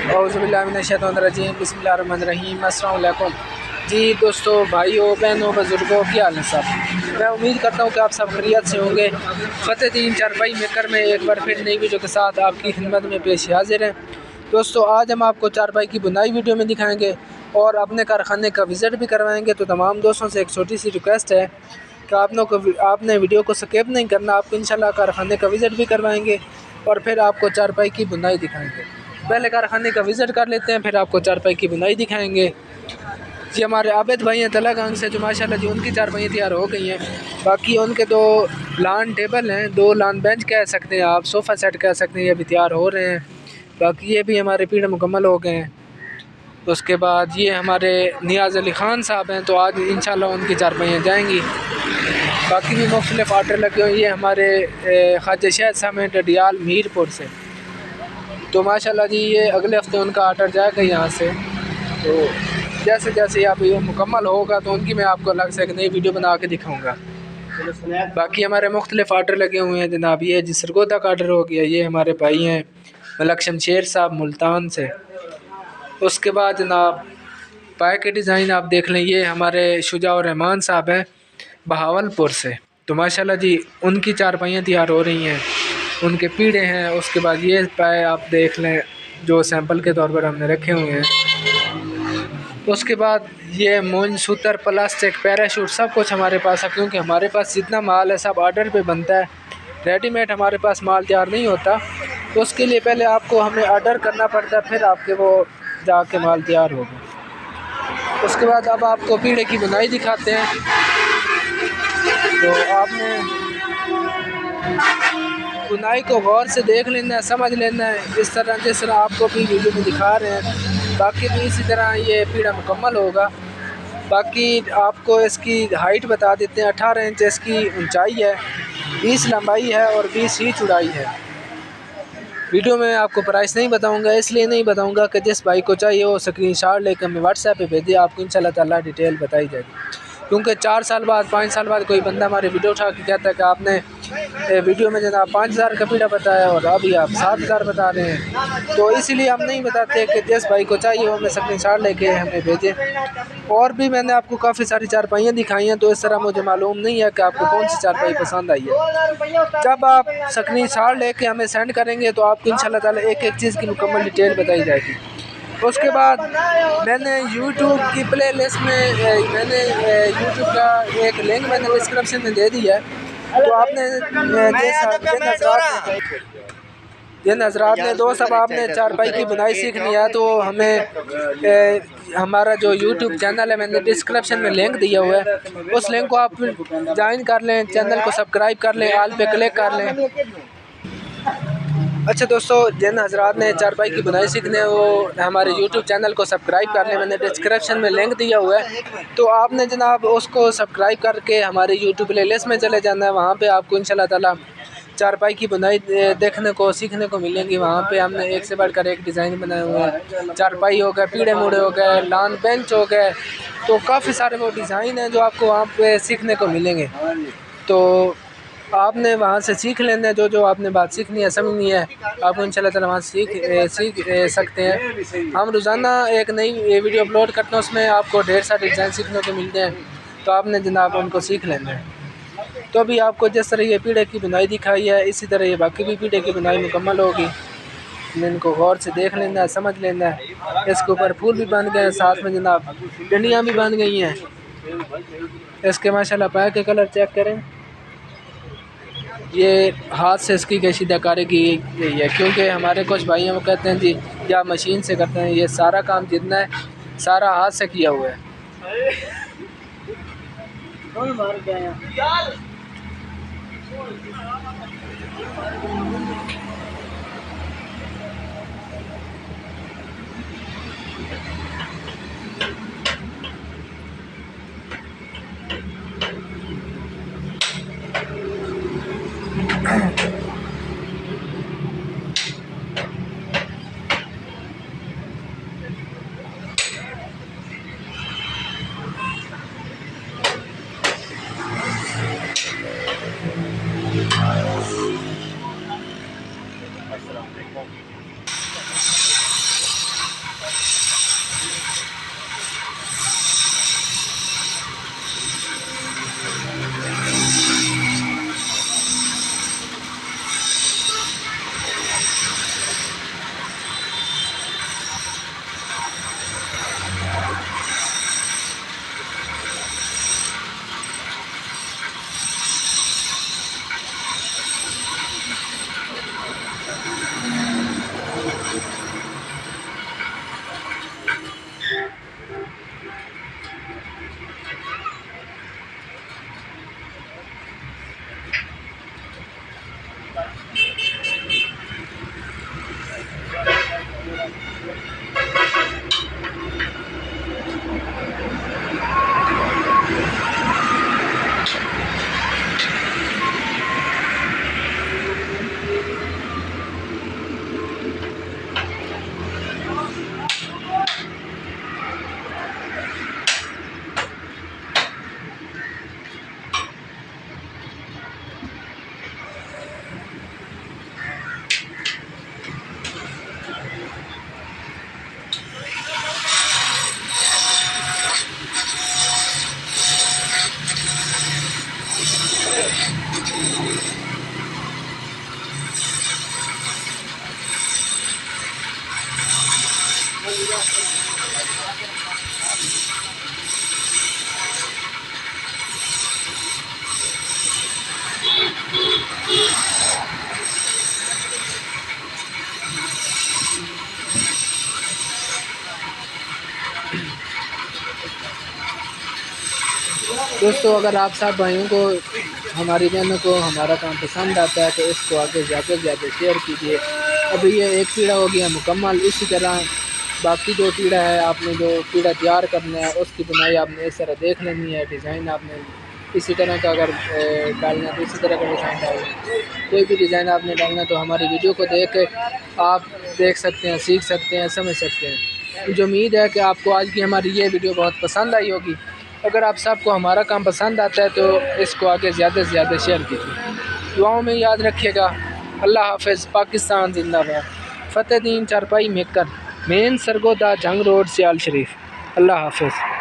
औज़ुबिल्लाहिमिनश्शैतानिर्रजीम बिस्मिल्लाहिर्रहमानिर्रहीम। अस्सलाम वालेकुम जी दोस्तों, भाइयों, बहनों, बुजुर्गों, क्या हाल है सब। मैं उम्मीद करता हूँ कि आप सब खैरियत से होंगे। फ़तेह चारपाई मेकर में एक बार फिर नई वीडियो के साथ आपकी खिदमत में पेश हाजिर हैं। दोस्तों, आज हम आपको चारपाई की बुनाई वीडियो में दिखाएंगे और अपने कारखाने का विज़िट भी करवाएंगे। तो तमाम दोस्तों से एक छोटी सी रिक्वेस्ट है कि आपने वीडियो को स्किप नहीं करना। आपको इंशाल्लाह कारखाने का विज़िट भी करवाएंगे और फिर आपको चारपाई की बुनाई दिखाएंगे। पहले कारखाने का विज़िट कर लेते हैं, फिर आपको चारपाई की बुनाई दिखाएंगे। जी हमारे आबिद भाई हैं तलागंज से, जो माशाल्लाह जी उनकी चारपाई तैयार हो गई हैं। बाकी उनके दो लान टेबल हैं, दो लान बेंच कह सकते हैं आप, सोफ़ा सेट कह सकते हैं, ये भी तैयार हो रहे हैं। बाकी ये भी हमारे पीढ़े मुकम्मल हो गए हैं। उसके बाद ये हमारे नियाज़ अली ख़ान साहब हैं, तो आज इंशाल्लाह उनकी चारपाइयाँ जाएंगी। बाकी भी मुख्तलिफ आर्डर लगे हुए। ये हमारे ख्वाजा शहद साहब हैं डडियाल मीरपुर से, तो माशाल्लाह जी ये अगले हफ्ते उनका आर्डर जाएगा यहाँ से। तो जैसे जैसे यहाँ पे मुकम्मल होगा तो उनकी मैं आपको अलग से एक नई वीडियो बना के दिखाऊंगा। बाकी हमारे मुख्तलिफ आर्डर लगे हुए हैं जनाब। ये जी सरगोदा का आर्डर हो गया। ये हमारे भाई हैं मलक शमशेर साहब मुल्तान से। उसके बाद जनाब पाए के डिज़ाइन आप देख लें, ये हमारे शुजाउर रहमान साहब हैं बहावलपुर से। तो माशाल्लाह जी उनकी चारपाइयाँ तैयार हो रही हैं, उनके पीढ़े हैं। उसके बाद ये पाए आप देख लें जो सैंपल के तौर पर हमने रखे हुए हैं। उसके बाद ये मूंज सूतर प्लास्टिक पैराशूट सब कुछ हमारे पास है, क्योंकि हमारे पास जितना माल है सब ऑर्डर पे बनता है। रेडीमेड हमारे पास माल तैयार नहीं होता, तो उसके लिए पहले आपको हमें ऑर्डर करना पड़ता है, फिर आपके वो जाके माल तैयार होगा। उसके बाद अब आपको पीढ़े की बुनाई दिखाते हैं। तो आपने बुनाई को गौर से देख लेना है, समझ लेना है, इस तरह जिस तरह आपको भी वीडियो में दिखा रहे हैं। बाकी भी इसी तरह ये पीढ़ा मुकम्मल होगा। बाकी आपको इसकी हाइट बता देते हैं। 18 इंच इसकी ऊंचाई है, 20 लंबाई है और 20 ही चौड़ाई है। वीडियो में आपको प्राइस नहीं बताऊंगा, इसलिए नहीं बताऊंगा कि जिस भाई को चाहिए वो स्क्रीनशॉट लेकर हमें व्हाट्सएप पे भेजिए, आपको इंशाल्लाह ताला डिटेल बताई जाएगी। क्योंकि 4 साल बाद 5 साल बाद कोई बंदा हमारे वीडियो उठा के कहता है कि आपने वीडियो में जनाब 5000 का पीढ़ा बताया और अभी आप 7000 बता रहे हैं। तो इसीलिए हम नहीं बताते कि जिस भाई को चाहिए वो हमें स्क्रीनशॉट लेके हमें भेजें। और भी मैंने आपको काफ़ी सारी चारपाइयाँ दिखाई हैं, तो इस तरह मुझे मालूम नहीं है कि आपको कौन सी चारपाई पसंद आई है। जब आप स्क्रीनशॉट लेके हमें सेंड करेंगे तो आपको इंशाल्लाह ताला एक एक चीज़ की मुकम्मल डिटेल बताई जाएगी। उसके बाद मैंने यूट्यूब की प्ले लिस्ट में यूट्यूब का एक लिंक मैंने डिस्क्रिप्शन में दे दिया है। तो आपने जिन हज़रात ने दोस्त अब आपने चारपाई की बुनाई सीखनी है तो हमें हमारा जो यूट्यूब चैनल है मैंने डिस्क्रिप्शन में लिंक दिया हुआ है, उस लिंक को आप ज्वाइन कर लें, चैनल को सब्सक्राइब कर लें, ऑल पे क्लिक कर लें। अच्छा दोस्तों, जिन हज़रात ने चारपाई की बुनाई सीखनी है वो हमारे यूट्यूब चैनल को सब्सक्राइब कर लें, मैंने डिस्क्रिप्शन में लिंक दिया हुआ है। तो आपने जनाब उसको सब्सक्राइब करके हमारे यूट्यूब प्लेलिस्ट में चले जाना है। वहाँ पे आपको इंशाल्लाह ताला चारपाई की बुनाई देखने को सीखने को मिलेंगी। वहाँ पे हमने एक से बढ़कर एक डिज़ाइन बनाए हुए हैं। चारपाई हो गए, पीढ़े मुड़े हो गए, लान बेंच हो गए, तो काफ़ी सारे वो डिज़ाइन हैं जो आपको वहाँ पे सीखने को मिलेंगे। तो आपने वहाँ से सीख लेना है, जो आपने बात सीखनी है समझनी है, आप इंशाल्लाह ताला वहाँ सीख सकते हैं। हम रोज़ाना एक नई वीडियो अपलोड करते हैं, उसमें आपको ढेर सारे डिज़ाइन सीखने को मिलते हैं, तो आपने जनाब उनको सीख लेना है। तो अभी आपको जिस तरह ये पीढ़े की बुनाई दिखाई है, इसी तरह ये बाकी भी पीढ़े की बुनाई मुकम्मल होगी। इनको गौर से देख लेना है, समझ लेना है। इसके ऊपर फूल भी बन गए हैं, साथ में जनाब डंडियाँ भी बन गई हैं। इसके माशाल्लाह पाए के कलर चेक करें। ये हाथ से इसकी कशीदाकारी की गई है, क्योंकि हमारे कुछ भाई हैं वो कहते हैं जी या मशीन से करते हैं। ये सारा काम जितना है सारा हाथ से किया हुआ है। दोस्तों अगर आप सब भाइयों को हमारी बहनों को हमारा काम पसंद आता है तो इसको आगे ज़्यादा से ज़्यादा शेयर कीजिए। अभी ये एक पीढ़ा हो गया मुकम्मल। इसी तरह बाकी जो पीढ़ा है आपने जो पीढ़ा तैयार करना है उसकी बुनाई आपने इस तरह देख लेनी है। डिज़ाइन आपने इसी तरह का अगर डालना है तो इसी तरह का डिज़ाइन डालना है। कोई भी डिज़ाइन आपने डालना है तो हमारी वीडियो को देख के आप देख सकते हैं, सीख सकते हैं, समझ सकते हैं। मुझे उम्मीद है कि आपको आज की हमारी ये वीडियो बहुत पसंद आई होगी। अगर आप सबको हमारा काम पसंद आता है तो इसको आगे ज़्यादा से ज़्यादा शेयर कीजिए। दुआओं में याद रखिएगा। अल्लाह हाफ़िज़। पाकिस्तान जिंदाबाद। फ़तेह दीन चारपाई मेकर, मेन सरगोदा जंग रोड, सियाल शरीफ। अल्लाह हाफ़िज़।